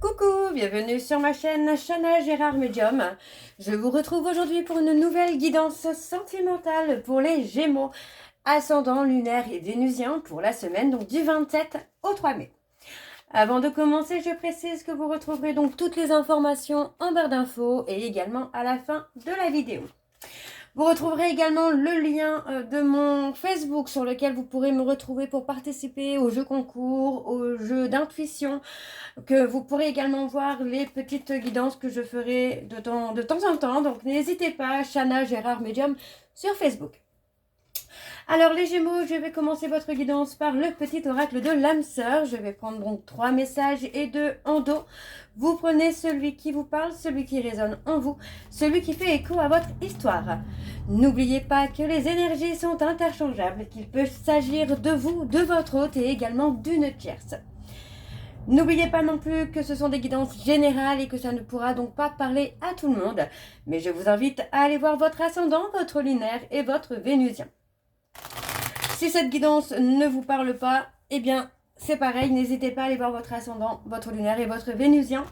Coucou, bienvenue sur ma chaîne Chana Gérard Medium. Je vous retrouve aujourd'hui pour une nouvelle guidance sentimentale pour les Gémeaux, ascendant lunaire et vénusien pour la semaine donc du 27 au 3 mai. Avant de commencer, je précise que vous retrouverez donc toutes les informations en barre d'infos et également à la fin de la vidéo. Vous retrouverez également le lien de mon Facebook sur lequel vous pourrez me retrouver pour participer aux jeux concours, aux jeux d'intuition, que vous pourrez également voir les petites guidances que je ferai de temps en temps. Donc n'hésitez pas, Chana Gérard Medium sur Facebook. Alors les Gémeaux, je vais commencer votre guidance par le petit oracle de l'âme sœur. Je vais prendre donc 3 messages et 2 en dos. Vous prenez celui qui vous parle, celui qui résonne en vous, celui qui fait écho à votre histoire. N'oubliez pas que les énergies sont interchangeables, qu'il peut s'agir de vous, de votre hôte et également d'une tierce. N'oubliez pas non plus que ce sont des guidances générales et que ça ne pourra donc pas parler à tout le monde. Mais je vous invite à aller voir votre ascendant, votre lunaire et votre vénusien. Si cette guidance ne vous parle pas, eh bien c'est pareil, n'hésitez pas à aller voir votre ascendant, votre lunaire et votre vénusien.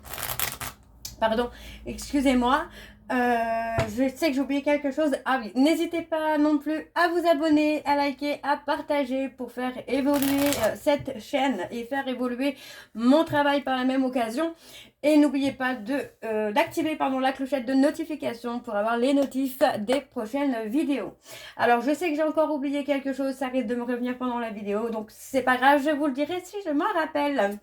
Pardon, excusez-moi. Je sais que j'ai oublié quelque chose. Ah oui, n'hésitez pas non plus à vous abonner, à liker, à partager pour faire évoluer cette chaîne et faire évoluer mon travail par la même occasion. Et n'oubliez pas d'activer la clochette de notification pour avoir les notifs des prochaines vidéos. Alors je sais que j'ai encore oublié quelque chose, ça risque de me revenir pendant la vidéo, donc c'est pas grave, je vous le dirai si je m'en rappelle.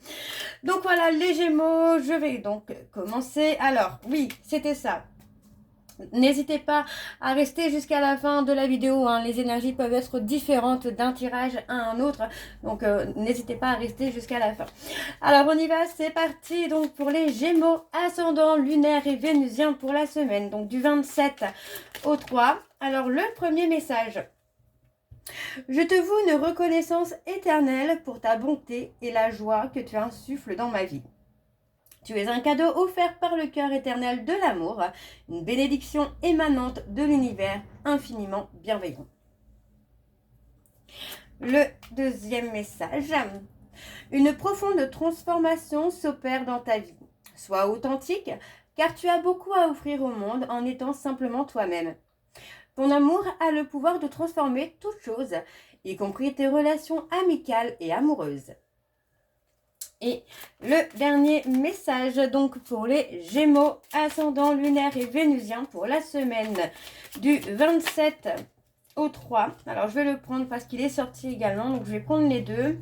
Donc voilà les Gémeaux, je vais donc commencer. Alors oui, c'était ça. N'hésitez pas à rester jusqu'à la fin de la vidéo, hein. Les énergies peuvent être différentes d'un tirage à un autre, donc n'hésitez pas à rester jusqu'à la fin. Alors on y va, c'est parti donc pour les Gémeaux, ascendant lunaire et vénusien pour la semaine, donc du 27 au 3. Alors le premier message. Je te voue une reconnaissance éternelle pour ta bonté et la joie que tu insuffles dans ma vie. Tu es un cadeau offert par le cœur éternel de l'amour, une bénédiction émanante de l'univers infiniment bienveillant. Le deuxième message. Une profonde transformation s'opère dans ta vie. Sois authentique, car tu as beaucoup à offrir au monde en étant simplement toi-même. Ton amour a le pouvoir de transformer toute chose, y compris tes relations amicales et amoureuses. Et le dernier message donc pour les Gémeaux, ascendant lunaire et vénusien pour la semaine du 27 au 3. Alors je vais le prendre parce qu'il est sorti également, donc je vais prendre les deux.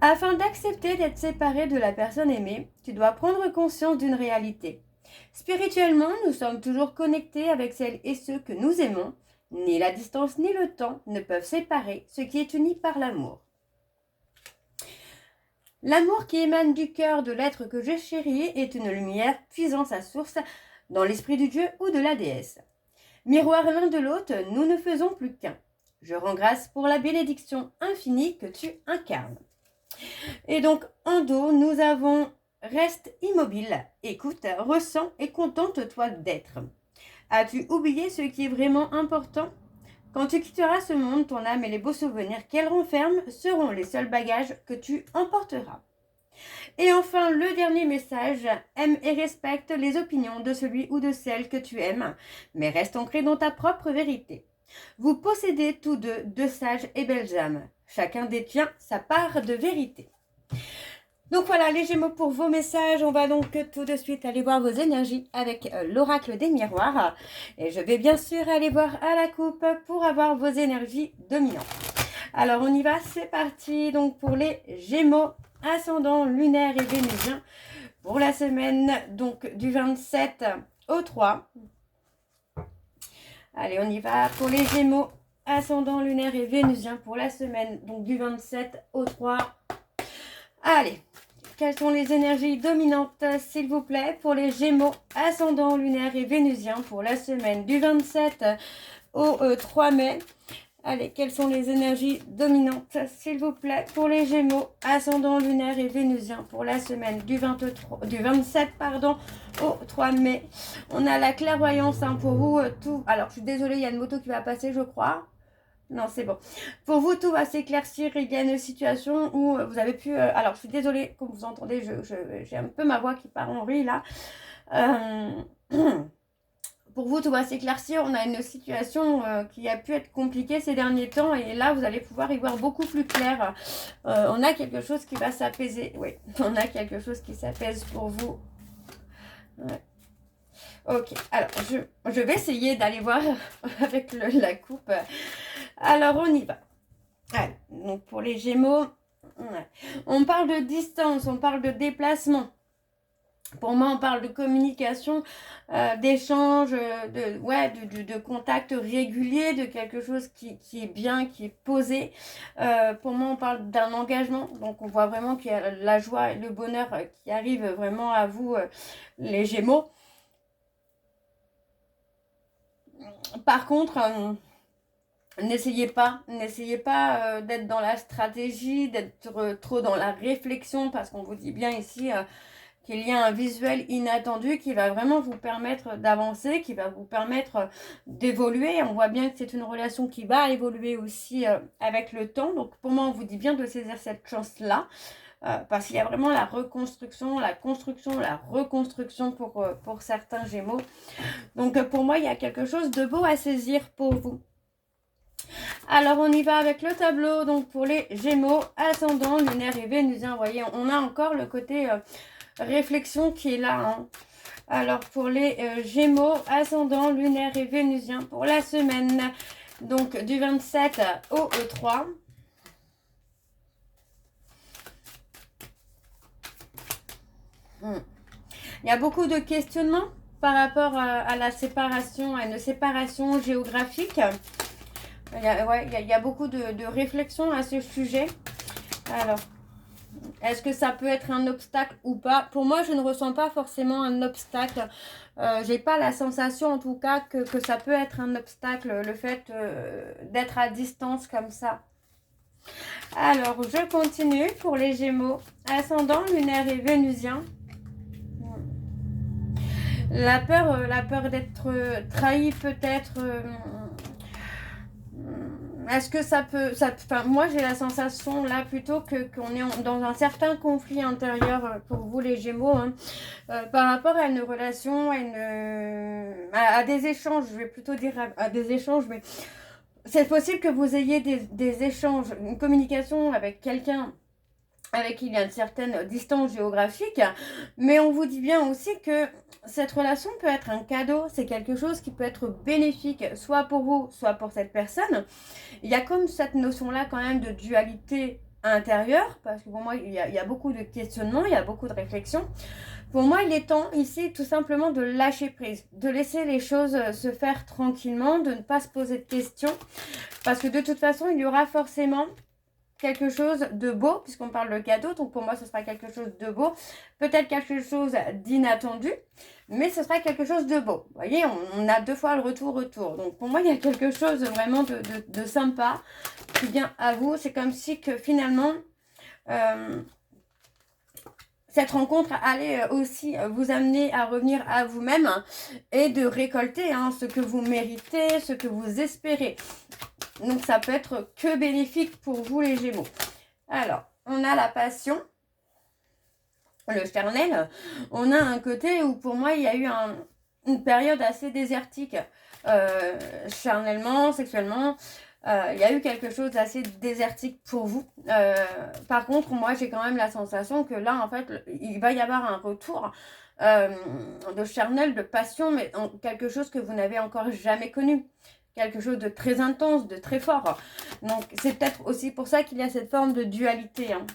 Afin d'accepter d'être séparé de la personne aimée, tu dois prendre conscience d'une réalité. Spirituellement, nous sommes toujours connectés avec celles et ceux que nous aimons. Ni la distance ni le temps ne peuvent séparer ce qui est uni par l'amour. L'amour qui émane du cœur de l'être que je chéris est une lumière puisant sa source dans l'esprit du Dieu ou de la déesse. Miroir l'un de l'autre, nous ne faisons plus qu'un. Je rends grâce pour la bénédiction infinie que tu incarnes. Et donc en dos, nous avons reste immobile, écoute, ressens et contente-toi d'être. As-tu oublié ce qui est vraiment important ? Quand tu quitteras ce monde, ton âme et les beaux souvenirs qu'elle renferme seront les seuls bagages que tu emporteras. Et enfin, le dernier message, aime et respecte les opinions de celui ou de celle que tu aimes, mais reste ancré dans ta propre vérité. Vous possédez tous deux sages et belles âmes. Chacun détient sa part de vérité. Donc voilà les Gémeaux pour vos messages. On va donc tout de suite aller voir vos énergies avec l'oracle des miroirs. Et je vais bien sûr aller voir à la coupe pour avoir vos énergies dominantes. Alors on y va, c'est parti. Donc pour les Gémeaux, ascendant lunaire et vénusien pour la semaine donc du 27 au 3. Allez, on y va pour les Gémeaux, ascendant lunaire et vénusien pour la semaine donc du 27 au 3. Allez, quelles sont les énergies dominantes, s'il vous plaît, pour les Gémeaux, ascendant lunaire et vénusien pour la semaine du 27 au 3 mai. Allez, quelles sont les énergies dominantes, s'il vous plaît, pour les Gémeaux, ascendant lunaire et vénusien pour la semaine du 27 au 3 mai. On a la clairvoyance pour vous. Alors, je suis désolée, il y a une moto qui va passer, je crois. Non, c'est bon. Pour vous, tout va s'éclaircir. Il y a une situation où vous avez pu... alors, je suis désolée, comme vous entendez, j'ai un peu ma voix qui part en riz, là. Pour vous, tout va s'éclaircir. On a une situation qui a pu être compliquée ces derniers temps. Et là, vous allez pouvoir y voir beaucoup plus clair. On a quelque chose qui va s'apaiser. Oui, on a quelque chose qui s'apaise pour vous. Ouais. Ok, alors je vais essayer d'aller voir avec la coupe. Alors, on y va. Allez, donc pour les Gémeaux, ouais. On parle de distance, on parle de déplacement. Pour moi, on parle de communication, d'échange, de contact régulier, de quelque chose qui est bien, qui est posé. Pour moi, on parle d'un engagement. Donc, on voit vraiment qu'il y a la joie et le bonheur qui arrivent vraiment à vous, les Gémeaux. Par contre, n'essayez pas d'être dans la stratégie, d'être trop dans la réflexion, parce qu'on vous dit bien ici qu'il y a un visuel inattendu qui va vraiment vous permettre d'avancer, qui va vous permettre d'évoluer. On voit bien que c'est une relation qui va évoluer aussi avec le temps. Donc pour moi, on vous dit bien de saisir cette chance-là. Parce qu'il y a vraiment la reconstruction, la construction, la reconstruction pour certains Gémeaux. Donc pour moi, il y a quelque chose de beau à saisir pour vous. Alors on y va avec le tableau. Donc pour les Gémeaux, ascendant, lunaire et vénusien, vous voyez, on a encore le côté réflexion qui est là. Hein. Alors pour les Gémeaux, ascendant, lunaire et vénusien pour la semaine. Donc du 27 au 3. Il y a beaucoup de questionnements par rapport à la séparation, à une séparation géographique. Il y a beaucoup de réflexions à ce sujet. Alors, est-ce que ça peut être un obstacle ou pas? Pour moi, je ne ressens pas forcément un obstacle. J'ai pas la sensation, en tout cas, que ça peut être un obstacle, le fait d'être à distance comme ça. Alors, je continue pour les Gémeaux. Ascendant, lunaire et vénusien. La peur d'être trahi peut-être. Est-ce que ça peut... Enfin, moi, j'ai la sensation là plutôt qu'on est dans un certain conflit intérieur pour vous les Gémeaux. Hein, par rapport à une relation, à des échanges. Je vais plutôt dire à des échanges, mais c'est possible que vous ayez des échanges, une communication avec quelqu'un avec qui il y a une certaine distance géographique, mais on vous dit bien aussi que cette relation peut être un cadeau, c'est quelque chose qui peut être bénéfique, soit pour vous, soit pour cette personne. Il y a comme cette notion-là quand même de dualité intérieure, parce que pour moi, il y a beaucoup de questionnements, il y a beaucoup de réflexions. Pour moi, il est temps ici tout simplement de lâcher prise, de laisser les choses se faire tranquillement, de ne pas se poser de questions, parce que de toute façon, il y aura forcément quelque chose de beau, puisqu'on parle de cadeau, donc pour moi ce sera quelque chose de beau, peut-être quelque chose d'inattendu, mais ce sera quelque chose de beau. Vous voyez, on a deux fois le retour, donc pour moi il y a quelque chose vraiment de sympa qui vient à vous. C'est comme si que finalement cette rencontre allait aussi vous amener à revenir à vous-même et de récolter ce que vous méritez, ce que vous espérez. Donc, ça peut être que bénéfique pour vous, les Gémeaux. Alors, on a la passion, le charnel. On a un côté où, pour moi, il y a eu une période assez désertique. Charnellement, sexuellement, il y a eu quelque chose d'assez désertique pour vous. Par contre, moi, j'ai quand même la sensation que là, en fait, il va y avoir un retour de charnel, de passion, mais quelque chose que vous n'avez encore jamais connu. Quelque chose de très intense, de très fort. Donc, c'est peut-être aussi pour ça qu'il y a cette forme de dualité. Hein.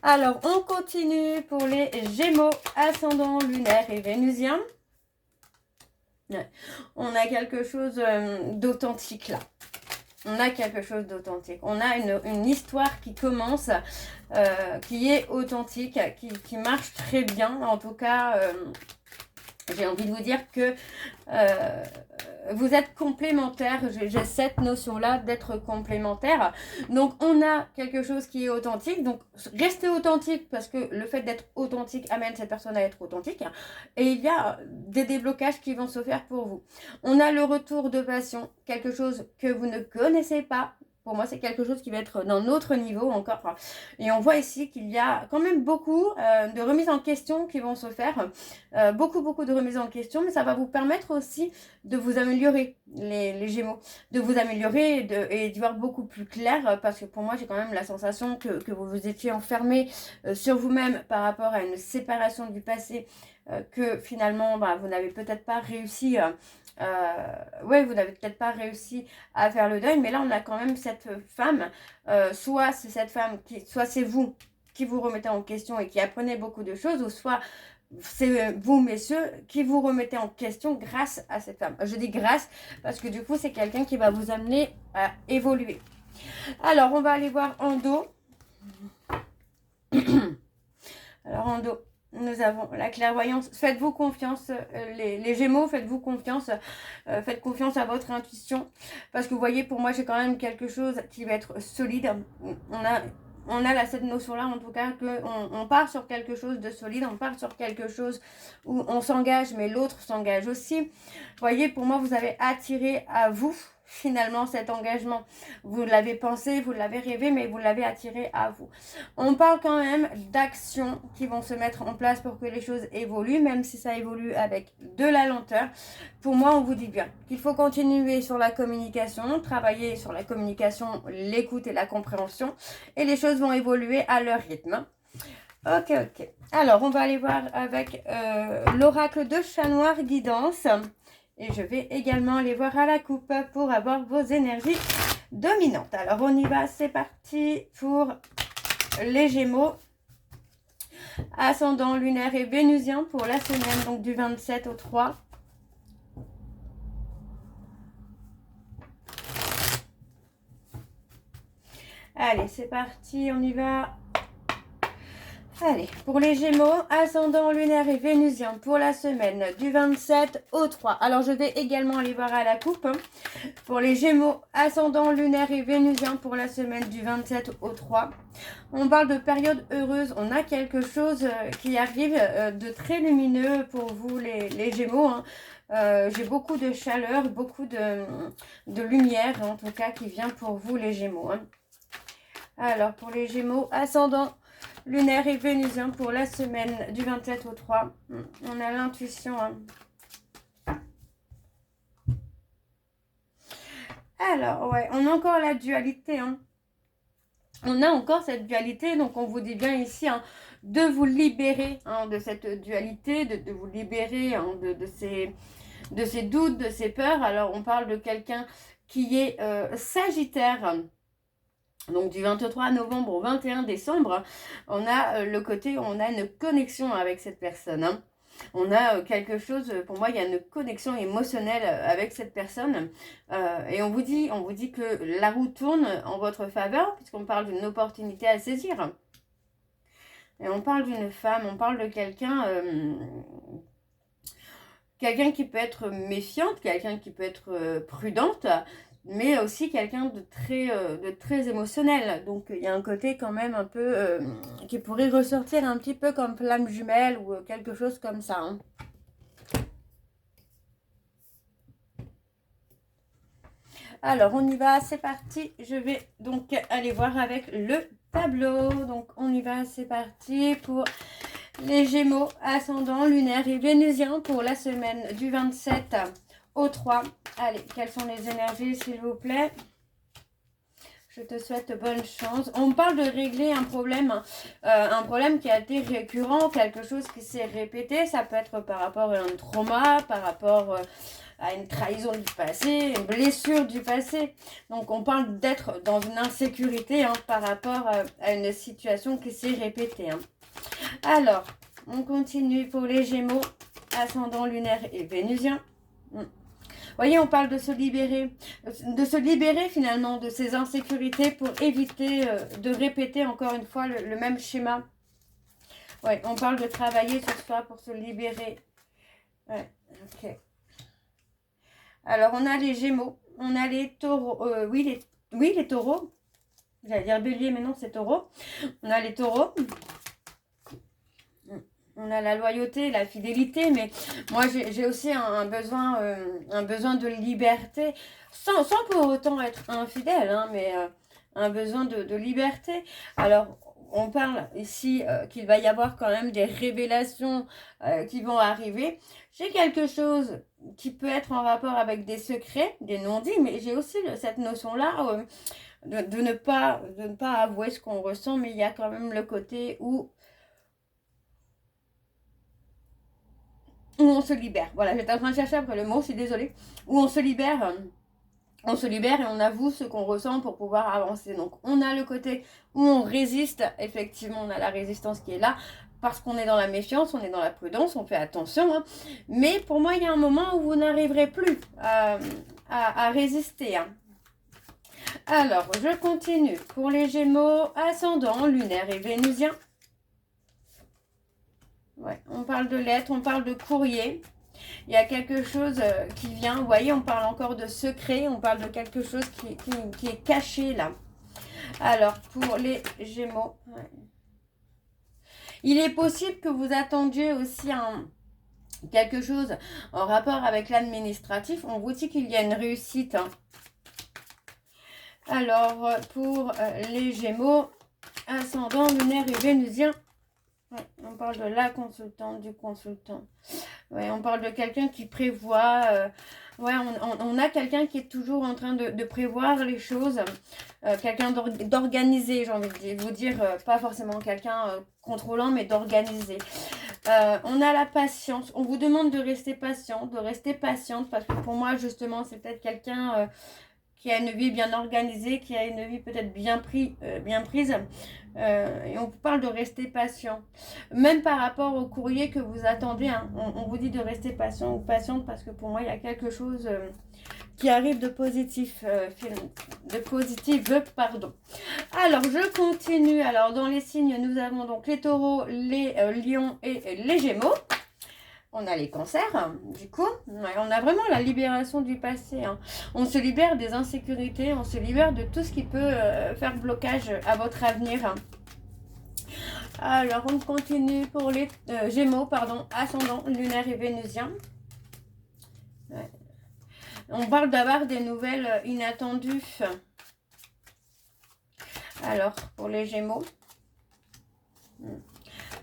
Alors, on continue pour les Gémeaux, ascendant, lunaire et vénusien. On a quelque chose d'authentique là. On a quelque chose d'authentique. On a une histoire qui commence, qui est authentique, qui marche très bien. En tout cas... J'ai envie de vous dire que vous êtes complémentaires. J'ai cette notion-là d'être complémentaire. Donc, on a quelque chose qui est authentique. Donc, restez authentique parce que le fait d'être authentique amène cette personne à être authentique. Et il y a des déblocages qui vont se faire pour vous. On a le retour de passion, quelque chose que vous ne connaissez pas. Pour moi, c'est quelque chose qui va être d'un autre niveau encore. Et on voit ici qu'il y a quand même beaucoup de remises en question qui vont se faire. Beaucoup de remises en question, mais ça va vous permettre aussi de vous améliorer, les Gémeaux. De vous améliorer et d'y voir beaucoup plus clair. Parce que pour moi, j'ai quand même la sensation que vous vous étiez enfermé sur vous-même par rapport à une séparation du passé. Que finalement, vous n'avez peut-être pas réussi... vous n'avez peut-être pas réussi à faire le deuil, mais là on a quand même cette femme, soit c'est cette femme soit c'est vous qui vous remettez en question et qui apprenez beaucoup de choses, ou soit c'est vous messieurs qui vous remettez en question grâce à cette femme. Je dis grâce parce que du coup c'est quelqu'un qui va vous amener à évoluer. Alors on va aller voir en dos. Alors en dos, nous avons la clairvoyance. Faites-vous confiance, les Gémeaux, faites-vous confiance. Faites confiance à votre intuition. Parce que vous voyez, pour moi, j'ai quand même quelque chose qui va être solide. On a cette notion-là, en tout cas, qu'on part sur quelque chose de solide. On part sur quelque chose où on s'engage, mais l'autre s'engage aussi. Vous voyez, pour moi, vous avez attiré à vous finalement cet engagement. Vous l'avez pensé, vous l'avez rêvé, mais vous l'avez attiré à vous. On parle quand même d'actions qui vont se mettre en place pour que les choses évoluent, même si ça évolue avec de la lenteur. Pour moi, on vous dit bien qu'il faut continuer sur la communication, travailler sur la communication, l'écoute et la compréhension, et les choses vont évoluer à leur rythme. Ok. Alors, on va aller voir avec l'oracle de Chat Noir Guidance. Et je vais également aller voir à la coupe pour avoir vos énergies dominantes. Alors, on y va. C'est parti pour les Gémeaux. Ascendant lunaire et vénusien pour la semaine donc du 27 au 3. Allez, c'est parti. On y va. Allez, pour les Gémeaux, ascendant lunaire et vénusien pour la semaine du 27 au 3. Alors, je vais également aller voir à la coupe. Pour les Gémeaux, ascendant lunaire et vénusien pour la semaine du 27 au 3. On parle de période heureuse. On a quelque chose qui arrive de très lumineux pour vous, les Gémeaux. J'ai beaucoup de chaleur, beaucoup de lumière, en tout cas, qui vient pour vous, les Gémeaux. Alors, pour les Gémeaux, ascendant lunaire et vénusien pour la semaine du 27 au 3. On a l'intuition. Alors, ouais, on a encore la dualité. On a encore cette dualité, donc on vous dit bien ici de vous libérer de cette dualité, de vous libérer de ces doutes, de ces peurs. Alors, on parle de quelqu'un qui est Sagittaire. Donc du 23 novembre au 21 décembre, on a le côté où on a une connexion avec cette personne. On a quelque chose, pour moi, il y a une connexion émotionnelle avec cette personne. Et on vous dit que la roue tourne en votre faveur, puisqu'on parle d'une opportunité à saisir. Et on parle d'une femme, on parle de quelqu'un qui peut être méfiante, quelqu'un qui peut être prudente, mais aussi quelqu'un de très émotionnel. Donc il y a un côté quand même un peu qui pourrait ressortir un petit peu comme flamme jumelle ou quelque chose comme ça. Alors on y va, c'est parti. Je vais donc aller voir avec le tableau. Donc on y va, c'est parti pour les Gémeaux, ascendant lunaire et vénusien pour la semaine du 27 au 3. Allez, quelles sont les énergies, s'il vous plaît? Je te souhaite bonne chance. On parle de régler un problème qui a été récurrent, quelque chose qui s'est répété. Ça peut être par rapport à un trauma, par rapport à une trahison du passé, une blessure du passé. Donc, on parle d'être dans une insécurité par rapport à une situation qui s'est répétée. Alors, on continue pour les Gémeaux, ascendant lunaire et vénusien. Vous voyez, on parle de se libérer finalement de ces insécurités pour éviter de répéter encore une fois le même schéma. Ouais, on parle de travailler sur soi pour se libérer Ouais, ok. Alors, on a les Gémeaux, on a les Taureaux, oui, les Taureaux. J'allais dire Bélier, mais non, c'est Taureau. On a les Taureaux. On a la loyauté, la fidélité, mais moi j'ai aussi un besoin de liberté, sans pour autant être infidèle, hein, mais un besoin de liberté. Alors, on parle ici qu'il va y avoir quand même des révélations qui vont arriver. J'ai quelque chose qui peut être en rapport avec des secrets, des non-dits, mais j'ai aussi cette notion-là de ne pas avouer ce qu'on ressent, mais il y a quand même le côté où on se libère. Voilà, j'étais en train de chercher après le mot, je suis désolée. Où on se libère et on avoue ce qu'on ressent pour pouvoir avancer. Donc, on a le côté où on résiste. Effectivement, on a la résistance qui est là parce qu'on est dans la méfiance, on est dans la prudence, on fait attention. Hein. Mais pour moi, il y a un moment où vous n'arriverez plus à résister. Hein. Alors, je continue. Pour les Gémeaux, ascendant, lunaire et vénusien. Ouais, on parle de lettres, on parle de courrier. Il y a quelque chose qui vient. Vous voyez, on parle encore de secret. On parle de quelque chose qui est caché là. Alors, pour les Gémeaux, ouais. Il est possible que vous attendiez aussi quelque chose en rapport avec l'administratif. On vous dit qu'il y a une réussite. Hein. Alors, pour les Gémeaux, ascendant, lunaire et vénusien, ouais, on parle de la consultante, du consultant. Ouais, on parle de quelqu'un qui prévoit. Ouais, on a quelqu'un qui est toujours en train de prévoir les choses. Quelqu'un d'organisé, j'ai envie de vous dire. Pas forcément quelqu'un contrôlant, mais d'organisé. On a la patience. On vous demande de rester patient, de rester patiente. Parce que pour moi, justement, c'est peut-être quelqu'un qui a une vie bien organisée, qui a une vie peut-être bien prise. Et on vous parle de rester patient. Même par rapport au courrier que vous attendez, hein, on vous dit de rester patient ou patiente parce que pour moi, il y a quelque chose qui arrive de positif. Pardon. Alors, je continue. Alors, dans les signes, nous avons donc les taureaux, les lions et les gémeaux. On a les cancers, du coup, on a vraiment la libération du passé. Hein. On se libère des insécurités, on se libère de tout ce qui peut faire blocage à votre avenir. Hein. Alors, on continue pour les Gémeaux, pardon, ascendant, lunaire et vénusien. Ouais. On parle d'avoir des nouvelles inattendues. Alors, pour les Gémeaux.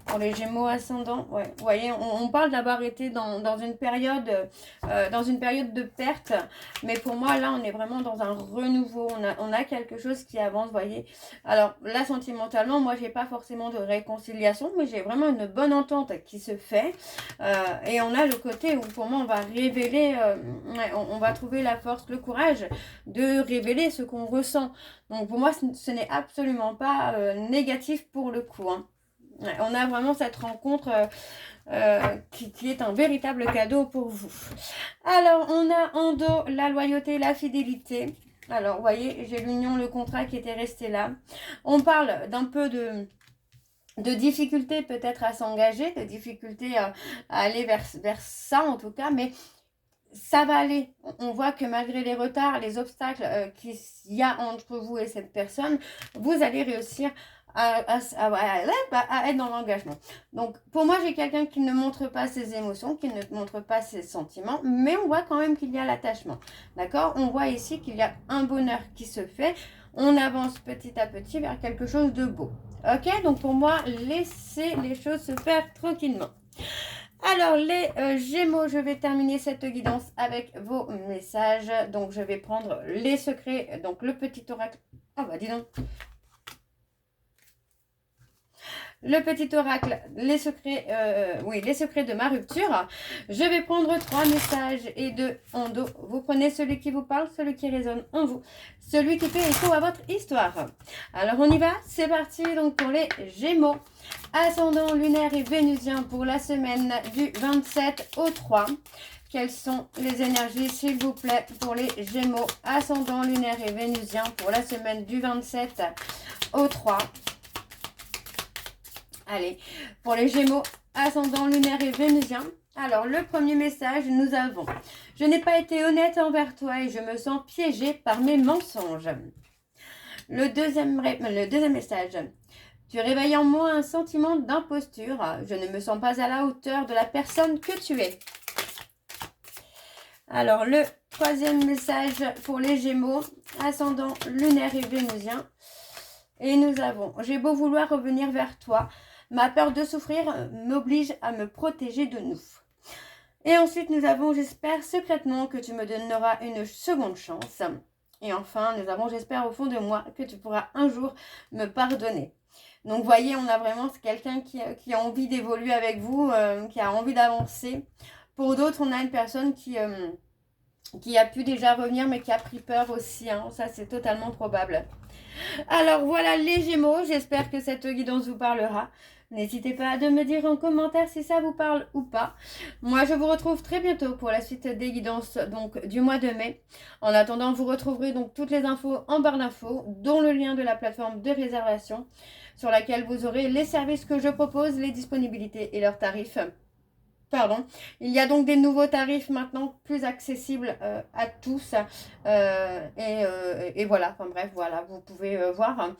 Pour les Gémeaux ascendants, ouais. Vous voyez, on parle d'avoir été dans une période de perte, mais pour moi, là, on est vraiment dans un renouveau. On a quelque chose qui avance, vous voyez. Alors, là, sentimentalement, moi, j'ai pas forcément de réconciliation, mais j'ai vraiment une bonne entente qui se fait. Et on a le côté où, pour moi, on va révéler, on va trouver la force, le courage de révéler ce qu'on ressent. Donc, pour moi, ce n'est absolument pas négatif pour le coup, hein. On a vraiment cette rencontre qui est un véritable cadeau pour vous. Alors, on a en dos la loyauté, la fidélité. Alors, vous voyez, j'ai l'union, le contrat qui était resté là. On parle d'un peu de difficulté peut-être à s'engager, de difficulté à aller vers ça en tout cas, mais ça va aller. On voit que malgré les retards, les obstacles qu'il y a entre vous et cette personne, vous allez réussir à être dans l'engagement. Donc, pour moi, j'ai quelqu'un qui ne montre pas ses émotions, qui ne montre pas ses sentiments, mais on voit quand même qu'il y a l'attachement. D'accord? On voit ici qu'il y a un bonheur qui se fait. On avance petit à petit vers quelque chose de beau. Ok? Donc, pour moi, laissez les choses se faire tranquillement. Alors, les Gémeaux, je vais terminer cette guidance avec vos messages. Donc, je vais prendre les secrets, donc le petit oracle. Ah bah, dis donc. Le petit oracle, les secrets de ma rupture. Je vais prendre 3 messages et 2 en dos. Vous prenez celui qui vous parle, celui qui résonne en vous, celui qui fait écho à votre histoire. Alors on y va, c'est parti donc pour les Gémeaux. Ascendant lunaire et vénusien pour la semaine du 27 au 3. Quelles sont les énergies, s'il vous plaît, pour les Gémeaux, ascendant lunaire et vénusien pour la semaine du 27 au 3. Allez, pour les Gémeaux, ascendant lunaire et vénusien. Alors, le premier message, nous avons: je n'ai pas été honnête envers toi et je me sens piégée par mes mensonges. Le deuxième message: tu réveilles en moi un sentiment d'imposture. Je ne me sens pas à la hauteur de la personne que tu es. Alors, le troisième message pour les Gémeaux, ascendant lunaire et vénusien. Et nous avons: j'ai beau vouloir revenir vers toi, ma peur de souffrir m'oblige à me protéger de nous. Et ensuite, nous avons: j'espère secrètement que tu me donneras une seconde chance. Et enfin, nous avons: j'espère au fond de moi que tu pourras un jour me pardonner. Donc, vous voyez, on a vraiment quelqu'un qui a envie d'évoluer avec vous, qui a envie d'avancer. Pour d'autres, on a une personne qui a pu déjà revenir, mais qui a pris peur aussi. Hein. Ça, c'est totalement probable. Alors, voilà les Gémeaux. J'espère que cette guidance vous parlera. N'hésitez pas à me dire en commentaire si ça vous parle ou pas. Moi, je vous retrouve très bientôt pour la suite des guidances donc, du mois de mai. En attendant, vous retrouverez donc toutes les infos en barre d'infos, dont le lien de la plateforme de réservation sur laquelle vous aurez les services que je propose, les disponibilités et leurs tarifs. Pardon. Il y a donc des nouveaux tarifs maintenant plus accessibles à tous. Et voilà, enfin bref, voilà, vous pouvez voir.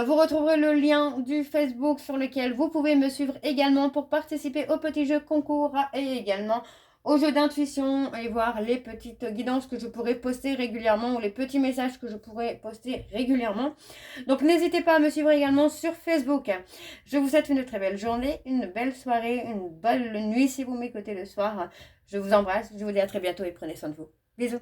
Vous retrouverez le lien du Facebook sur lequel vous pouvez me suivre également pour participer au petit jeu concours et également au jeu d'intuition et voir les petites guidances que je pourrais poster régulièrement ou les petits messages que je pourrais poster régulièrement. Donc n'hésitez pas à me suivre également sur Facebook. Je vous souhaite une très belle journée, une belle soirée, une belle nuit si vous m'écoutez le soir. Je vous embrasse, je vous dis à très bientôt et prenez soin de vous. Bisous.